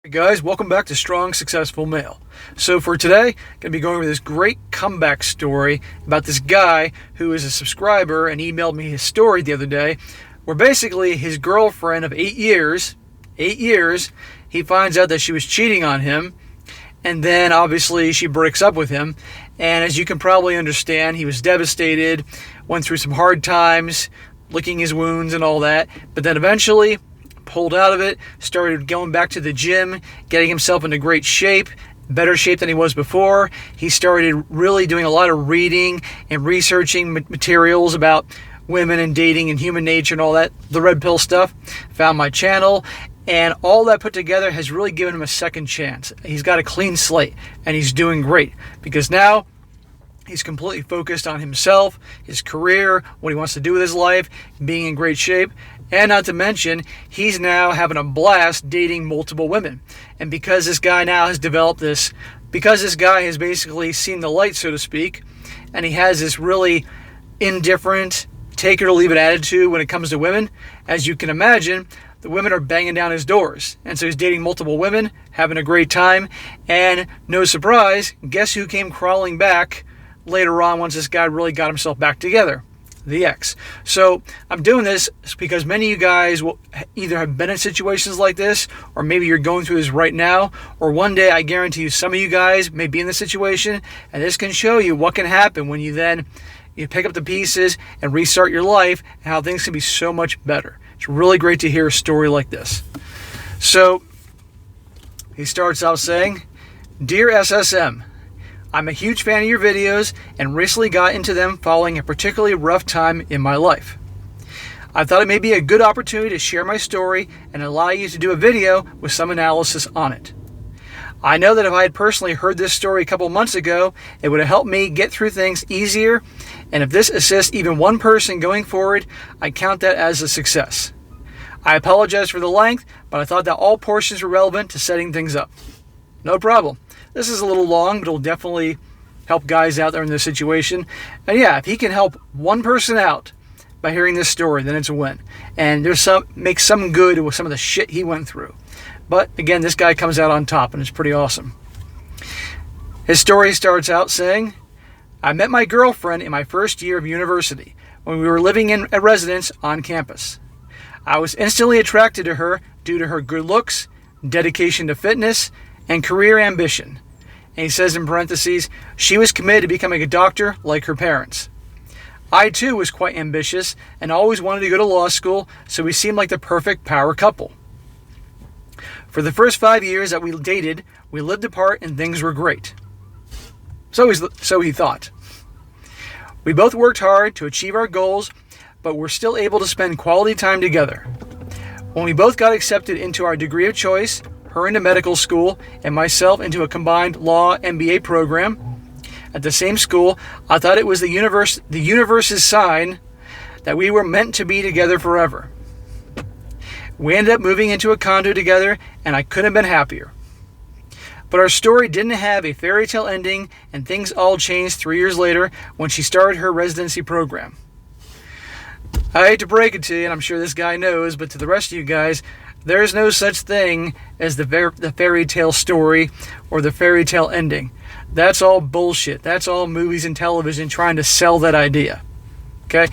Hey guys, welcome back to Strong Successful Male. So for today, I'm going to be going over this great comeback story about this guy who is a subscriber and emailed me his story the other day, where basically his girlfriend of 8 years, he finds out that she was cheating on him, and then obviously she breaks up with him. And as you can probably understand, he was devastated, went through some hard times, licking his wounds and all that, but then eventually pulled out of it, started going back to the gym, getting himself into great shape, better shape than he was before. He started really doing a lot of reading and researching materials about women and dating and human nature and all that, the red pill stuff. Found my channel, and all that put together has really given him a second chance. He's got a clean slate, and he's doing great because now he's completely focused on himself, his career, what he wants to do with his life, being in great shape. And not to mention, he's now having a blast dating multiple women. And because this guy now has developed this, because this guy has basically seen the light, so to speak, and he has this really indifferent, take it or leave it attitude when it comes to women, as you can imagine, the women are banging down his doors. And so he's dating multiple women, having a great time, and no surprise, guess who came crawling back later on once this guy really got himself back together? The ex. So I'm doing this because many of you guys will either have been in situations like this, or maybe you're going through this right now, or one day I guarantee you some of you guys may be in this situation, and this can show you what can happen when you pick up the pieces and restart your life, and how things can be so much better. It's really great to hear a story like this. So he starts out saying, "Dear SSM, I'm a huge fan of your videos and recently got into them following a particularly rough time in my life. I thought it may be a good opportunity to share my story and allow you to do a video with some analysis on it. I know that if I had personally heard this story a couple months ago, it would have helped me get through things easier, and if this assists even one person going forward, I count that as a success. I apologize for the length, but I thought that all portions were relevant to setting things up." No problem. This is a little long, but it'll definitely help guys out there in this situation. And yeah, if he can help one person out by hearing this story, then it's a win. And make some good with some of the shit he went through. But again, this guy comes out on top, and it's pretty awesome. His story starts out saying, "I met my girlfriend in my first year of university when we were living in a residence on campus. I was instantly attracted to her due to her good looks, dedication to fitness, and career ambition." And he says in parentheses, "She was committed to becoming a doctor like her parents. I too was quite ambitious and always wanted to go to law school, so we seemed like the perfect power couple. For the first 5 years that we dated, we lived apart and things were great." So he thought. "We both worked hard to achieve our goals, but were still able to spend quality time together. When we both got accepted into our degree of choice, her into medical school, and myself into a combined law MBA program at the same school, I thought it was the universe's sign that we were meant to be together forever. We ended up moving into a condo together, and I couldn't have been happier. But our story didn't have a fairy tale ending, and things all changed 3 years later when she started her residency program. I hate to break it to you, and I'm sure this guy knows, but to the rest of you guys, there's no such thing as the fairy tale story or the fairy tale ending. That's all bullshit. That's all movies and television trying to sell that idea. Okay?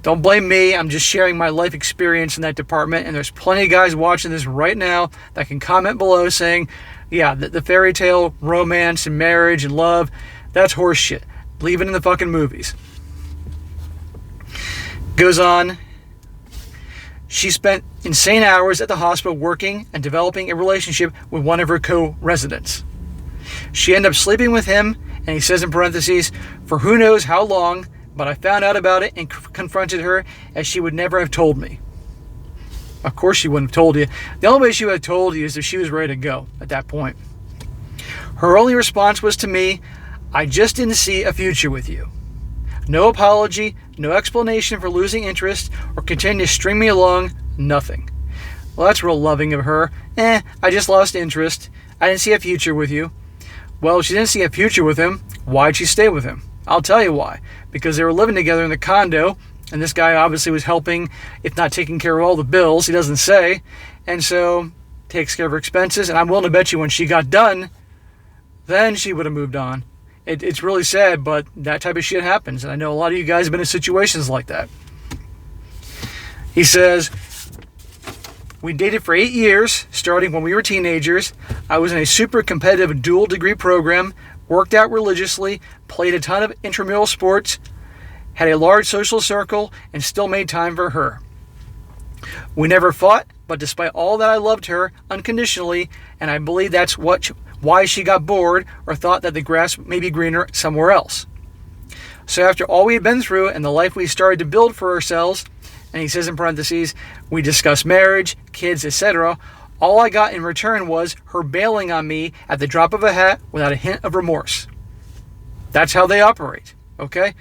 Don't blame me. I'm just sharing my life experience in that department, and there's plenty of guys watching this right now that can comment below saying, yeah, the fairy tale romance and marriage and love, that's horse shit. Leave it in the fucking movies." Goes on. "She spent insane hours at the hospital working and developing a relationship with one of her co-residents. She ended up sleeping with him, and he says in parentheses, for who knows how long, but I found out about it and confronted her as she would never have told me." Of course she wouldn't have told you. The only way she would have told you is if she was ready to go at that point. "Her only response was to me, I just didn't see a future with you. No apology, no explanation for losing interest or continue to string me along, nothing. Well, that's real loving of her. I just lost interest. I didn't see a future with you. Well, if she didn't see a future with him, why'd she stay with him? I'll tell you why. Because they were living together in the condo, and this guy obviously was helping, if not taking care of all the bills, he doesn't say. And so takes care of her expenses, and I'm willing to bet you when she got done, then she would have moved on. It's really sad, but that type of shit happens, and I know a lot of you guys have been in situations like that. He says, we dated for 8 years, starting when we were teenagers. I was in a super competitive dual degree program, worked out religiously, played a ton of intramural sports, had a large social circle, and still made time for her. We never fought, but despite all that, I loved her unconditionally, and I believe that's why she got bored or thought that the grass may be greener somewhere else. So after all we had been through and the life we started to build for ourselves, and he says in parentheses, we discussed marriage, kids, etc., all I got in return was her bailing on me at the drop of a hat without a hint of remorse. That's how they operate, okay?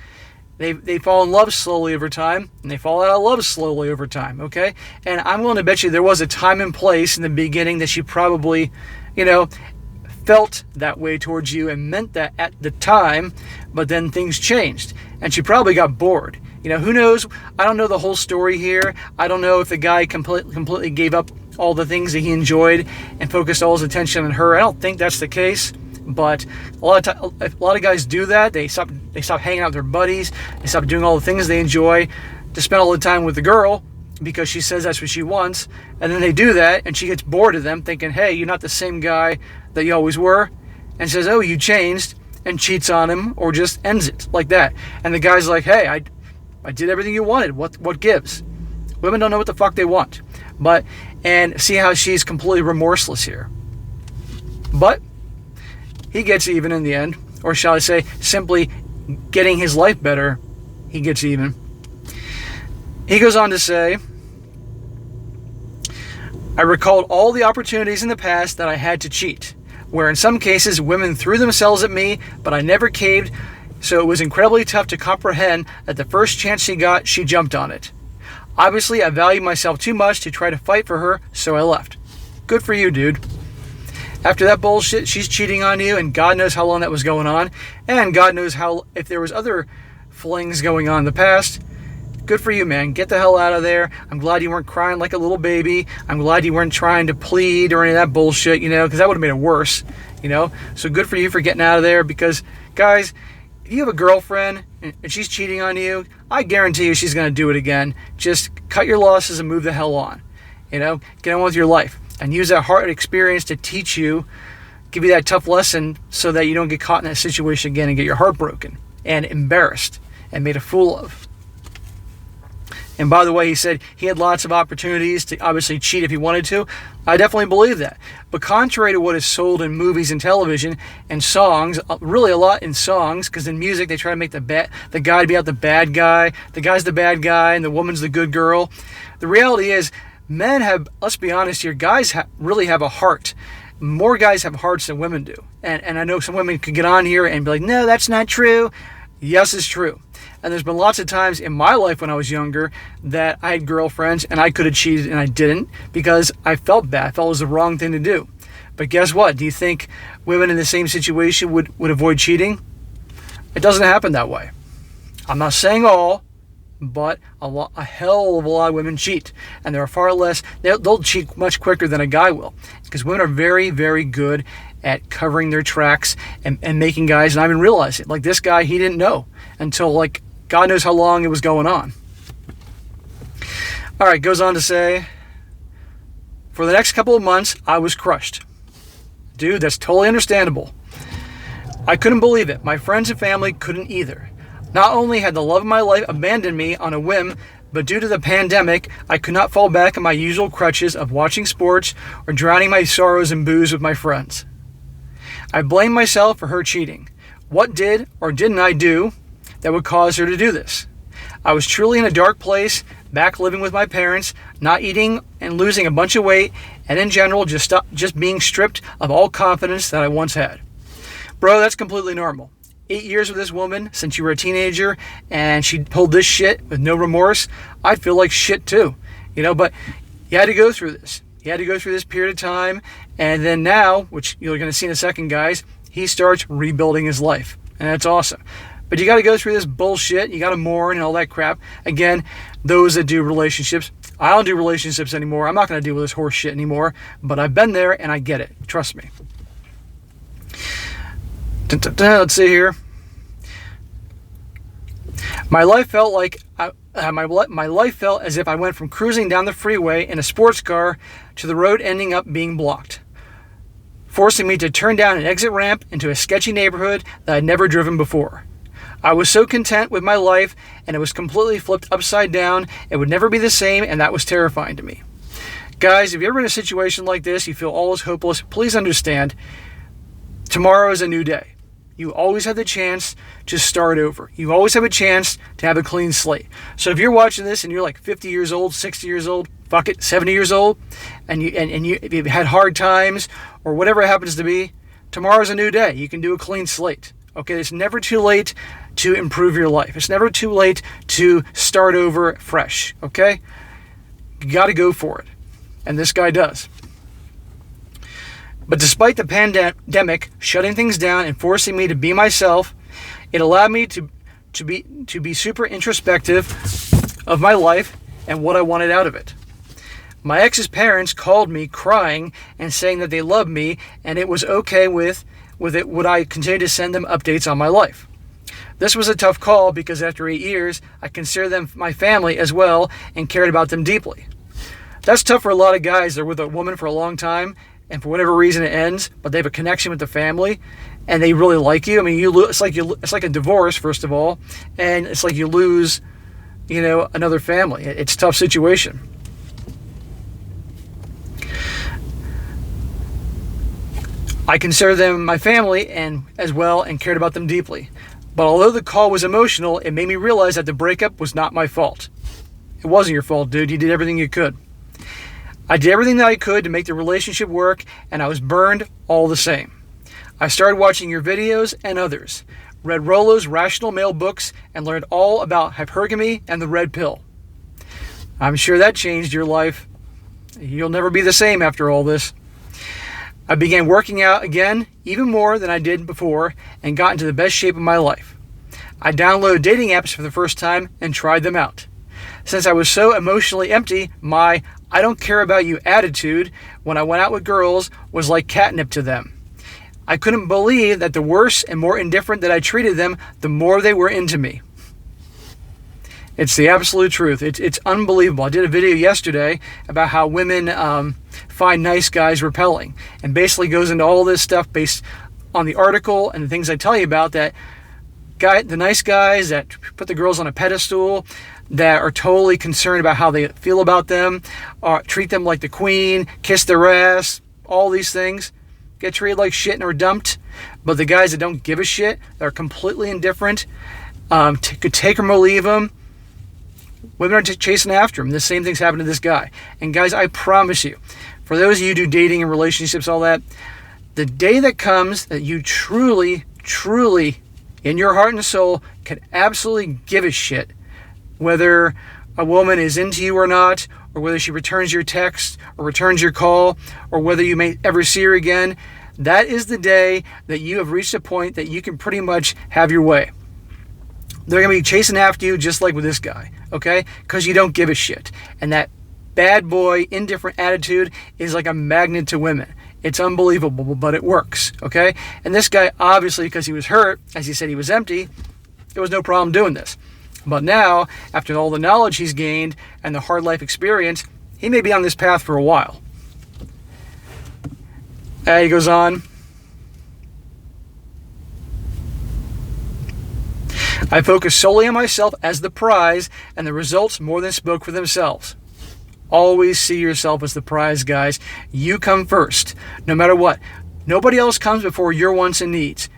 They fall in love slowly over time, and they fall out of love slowly over time, okay? And I'm willing to bet you there was a time and place in the beginning that she probably, felt that way towards you and meant that at the time, but then things changed, and she probably got bored. Who knows? I don't know the whole story here. I don't know if the guy completely gave up all the things that he enjoyed and focused all his attention on her. I don't think that's the case. But a lot of guys do that. They stop hanging out with their buddies. They stop doing all the things they enjoy to spend all the time with the girl because she says that's what she wants. And then they do that, and she gets bored of them, thinking, "Hey, you're not the same guy that you always were," and says, "Oh, you changed," and cheats on him or just ends it like that. And the guy's like, "Hey, I did everything you wanted. What gives?" Women don't know what the fuck they want. And see how she's completely remorseless here. But he gets even in the end, or shall I say, simply getting his life better, he gets even. He goes on to say, I recalled all the opportunities in the past that I had to cheat, where in some cases women threw themselves at me, but I never caved, so it was incredibly tough to comprehend that the first chance she got, she jumped on it. Obviously, I value myself too much to try to fight for her, so I left. Good for you, dude. After that bullshit, she's cheating on you, and God knows how long that was going on, and God knows if there was other flings going on in the past. Good for you, man. Get the hell out of there. I'm glad you weren't crying like a little baby. I'm glad you weren't trying to plead or any of that bullshit, because that would have made it worse, So good for you for getting out of there, because, guys, if you have a girlfriend and she's cheating on you, I guarantee you she's going to do it again. Just cut your losses and move the hell on. Get on with your life. And use that hard experience to teach you, give you that tough lesson so that you don't get caught in that situation again and get your heart broken and embarrassed and made a fool of. And by the way, he said he had lots of opportunities to obviously cheat if he wanted to. I definitely believe that. But contrary to what is sold in movies and television and songs, really a lot in songs, because in music they try to make the guy be out the bad guy, the guy's the bad guy, and the woman's the good girl. The reality is, men have, let's be honest here, guys really have a heart. More guys have hearts than women do. And I know some women could get on here and be like, no, that's not true. Yes, it's true. And there's been lots of times in my life when I was younger that I had girlfriends and I could have cheated and I didn't because I felt bad. I felt it was the wrong thing to do. But guess what? Do you think women in the same situation would avoid cheating? It doesn't happen that way. I'm not saying all, but a hell of a lot of women cheat, and there are far less. They'll cheat much quicker than a guy will, because women are very, very good at covering their tracks and making guys not even realize it. Like this guy, he didn't know until God knows how long it was going on. All right, goes on to say, for the next couple of months, I was crushed. Dude, that's totally understandable. I couldn't believe it. My friends and family couldn't either. Not only had the love of my life abandoned me on a whim, but due to the pandemic, I could not fall back on my usual crutches of watching sports or drowning my sorrows in booze with my friends. I blamed myself for her cheating. What did or didn't I do that would cause her to do this? I was truly in a dark place, back living with my parents, not eating and losing a bunch of weight, and in general just being stripped of all confidence that I once had. Bro, that's completely normal. 8 years with this woman since you were a teenager and she pulled this shit with no remorse, I'd feel like shit too. But you had to go through this. You had to go through this period of time, and then now, which you're going to see in a second, guys, he starts rebuilding his life, and that's awesome. But you got to go through this bullshit. You got to mourn and all that crap. Again, those that do relationships, I don't do relationships anymore. I'm not going to deal with this horse shit anymore. But I've been there and I get it. Trust me. Let's see here. My life felt my life felt as if I went from cruising down the freeway in a sports car to the road ending up being blocked, forcing me to turn down an exit ramp into a sketchy neighborhood that I'd never driven before. I was so content with my life, and it was completely flipped upside down. It would never be the same, and that was terrifying to me. Guys, if you're ever in a situation like this, you feel all is hopeless, please understand, tomorrow is a new day. You always have the chance to start over. You always have a chance to have a clean slate. So if you're watching this and you're like 50 years old, 60 years old, fuck it, 70 years old, and you've had hard times or whatever it happens to be, tomorrow's a new day. You can do a clean slate. Okay, it's never too late to improve your life. It's never too late to start over fresh. Okay? You got to go for it. And this guy does. But despite the pandemic shutting things down and forcing me to be myself, it allowed me to be super introspective of my life and what I wanted out of it. My ex's parents called me crying and saying that they loved me and it was okay with it would I continue to send them updates on my life. This was a tough call because after 8 years, I considered them my family as well and cared about them deeply. That's tough for a lot of guys. They're with a woman for a long time, and for whatever reason it ends, but they have a connection with the family, and they really like you. I mean, it's like a divorce, first of all, and it's like you lose, another family. It's a tough situation. I consider them my family and as well and cared about them deeply. But although the call was emotional, it made me realize that the breakup was not my fault. It wasn't your fault, dude. You did everything you could. I did everything that I could to make the relationship work, and I was burned all the same. I started watching your videos and others, read Rollo's Rational Male books, and learned all about hypergamy and the red pill. I'm sure that changed your life. You'll never be the same after all this. I began working out again, even more than I did before, and got into the best shape of my life. I downloaded dating apps for the first time and tried them out. Since I was so emotionally empty, my I don't care about you attitude when I went out with girls was like catnip to them. I couldn't believe that the worse and more indifferent that I treated them, the more they were into me. It's the absolute truth. It's unbelievable. I did a video yesterday about how women find nice guys repelling, and basically goes into all this stuff based on the article and the things I tell you about, that the nice guys that put the girls on a pedestal, that are totally concerned about how they feel about them, treat them like the queen, kiss their ass, all these things, get treated like shit and are dumped. But the guys that don't give a shit, that are completely indifferent, could take them or leave them, women are chasing after him. The same thing's happened to this guy. And guys, I promise you, for those of you who do dating and relationships, all that, the day that comes that you truly, truly, in your heart and soul, can absolutely give a shit whether a woman is into you or not, or whether she returns your text or returns your call, or whether you may ever see her again, that is the day that you have reached a point that you can pretty much have your way. They're going to be chasing after you just like with this guy, okay? Because you don't give a shit. And that bad boy, indifferent attitude is like a magnet to women. It's unbelievable, but it works, okay? And this guy, obviously, because he was hurt, as he said he was empty, there was no problem doing this. But now, after all the knowledge he's gained and the hard life experience, he may be on this path for a while. He goes on. I focus solely on myself as the prize, and the results more than spoke for themselves. Always see yourself as the prize, guys. You come first, no matter what. Nobody else comes before your wants and needs.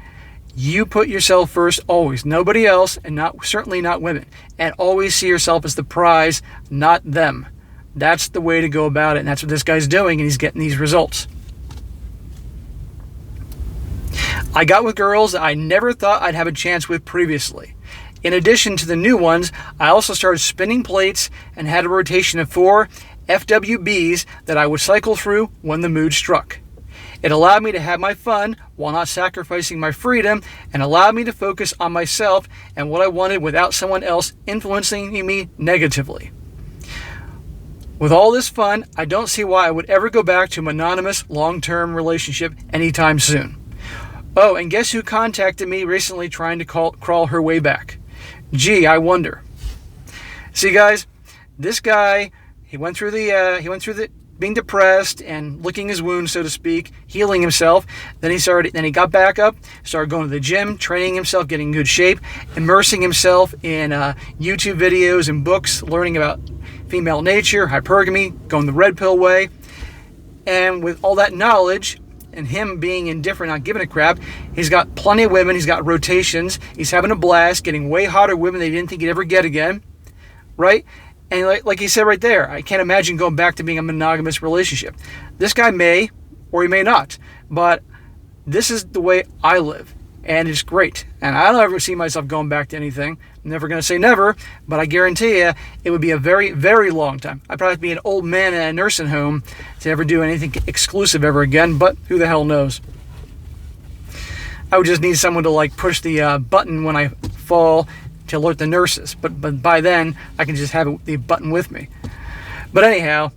You put yourself first always. Nobody else, and certainly not women. And always see yourself as the prize, not them. That's the way to go about it, and that's what this guy's doing, and he's getting these results. I got with girls that I never thought I'd have a chance with previously. In addition to the new ones, I also started spinning plates and had a rotation of 4 FWBs that I would cycle through when the mood struck. It allowed me to have my fun while not sacrificing my freedom, and allowed me to focus on myself and what I wanted without someone else influencing me negatively. With all this fun, I don't see why I would ever go back to a monogamous long-term relationship anytime soon. Oh, and guess who contacted me recently trying to crawl her way back? Gee, I wonder. See, guys, this guy, he went through the being depressed and licking his wounds, so to speak, healing himself. Then he got back up, started going to the gym, training himself, getting in good shape, immersing himself in YouTube videos and books, learning about female nature, hypergamy, going the red pill way. And with all that knowledge and him being indifferent, not giving a crap, he's got plenty of women, he's got rotations, he's having a blast, getting way hotter women that he didn't think he'd ever get again, right? And like he said right there, I can't imagine going back to being a monogamous relationship. This guy may, or he may not, but this is the way I live, and it's great. And I don't ever see myself going back to anything. I'm never going to say never, but I guarantee you it would be a very, very long time. I'd probably be an old man in a nursing home to ever do anything exclusive ever again, but who the hell knows? I would just need someone to like push the button when I fall to alert the nurses, but by then I can just have the button with me. But anyhow,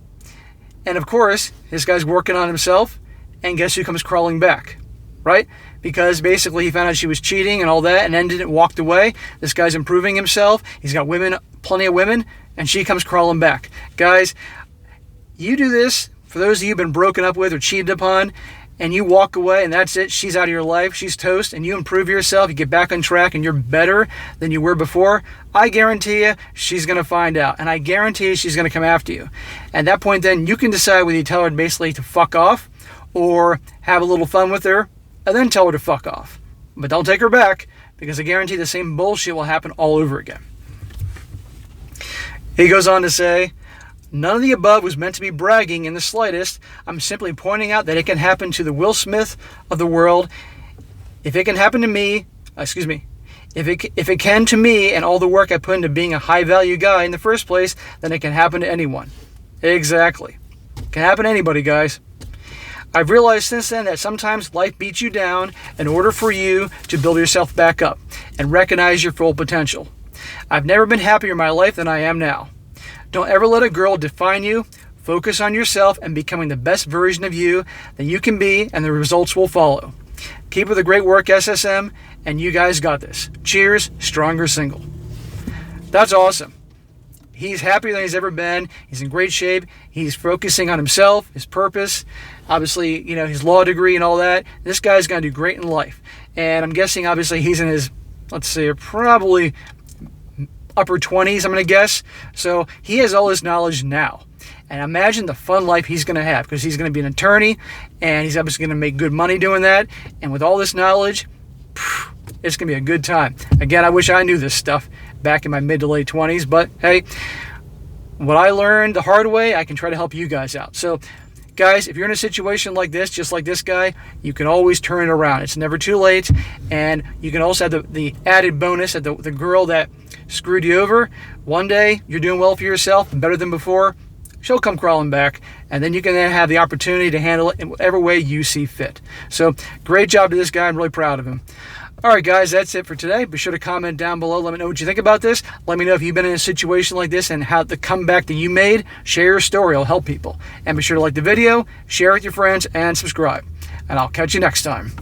and of course this guy's working on himself, and guess who comes crawling back, right? Because basically he found out she was cheating and all that, and ended it, walked away. This guy's improving himself, he's got women, plenty of women, and she comes crawling back. Guys, you do this for those of you who've been broken up with or cheated upon, and you walk away and that's it, she's out of your life, she's toast, and you improve yourself, you get back on track, and you're better than you were before, I guarantee you she's going to find out, and I guarantee you she's going to come after you. At that point then, you can decide whether you tell her basically to fuck off or have a little fun with her and then tell her to fuck off. But don't take her back, because I guarantee the same bullshit will happen all over again. He goes on to say, none of the above was meant to be bragging in the slightest. I'm simply pointing out that it can happen to the Will Smith of the world. If it can happen to me, if it can to me and all the work I put into being a high-value guy in the first place, then it can happen to anyone. Exactly. It can happen to anybody, guys. I've realized since then that sometimes life beats you down in order for you to build yourself back up and recognize your full potential. I've never been happier in my life than I am now. Don't ever let a girl define you. Focus on yourself and becoming the best version of you that you can be, and the results will follow. Keep up the great work, SSM, and you guys got this. Cheers, Stronger Single. That's awesome. He's happier than he's ever been. He's in great shape. He's focusing on himself, his purpose, obviously, his law degree and all that. This guy's going to do great in life. And I'm guessing, obviously, he's in his, let's say, probably upper 20s, I'm going to guess. So he has all this knowledge now. And imagine the fun life he's going to have, because he's going to be an attorney, and he's obviously going to make good money doing that. And with all this knowledge, it's going to be a good time. Again, I wish I knew this stuff back in my mid to late 20s, but hey, what I learned the hard way, I can try to help you guys out. So guys, if you're in a situation like this, just like this guy, you can always turn it around. It's never too late. And you can also have the added bonus that the girl that screwed you over, one day you're doing well for yourself and better than before, she'll come crawling back, and then you can then have the opportunity to handle it in whatever way you see fit. So great job to this guy. I'm really proud of him. All right, guys, that's it for today. Be sure to comment down below. Let me know what you think about this. Let me know if you've been in a situation like this and how the comeback that you made. Share your story. It'll help people. And be sure to like the video, share it with your friends, and subscribe. And I'll catch you next time.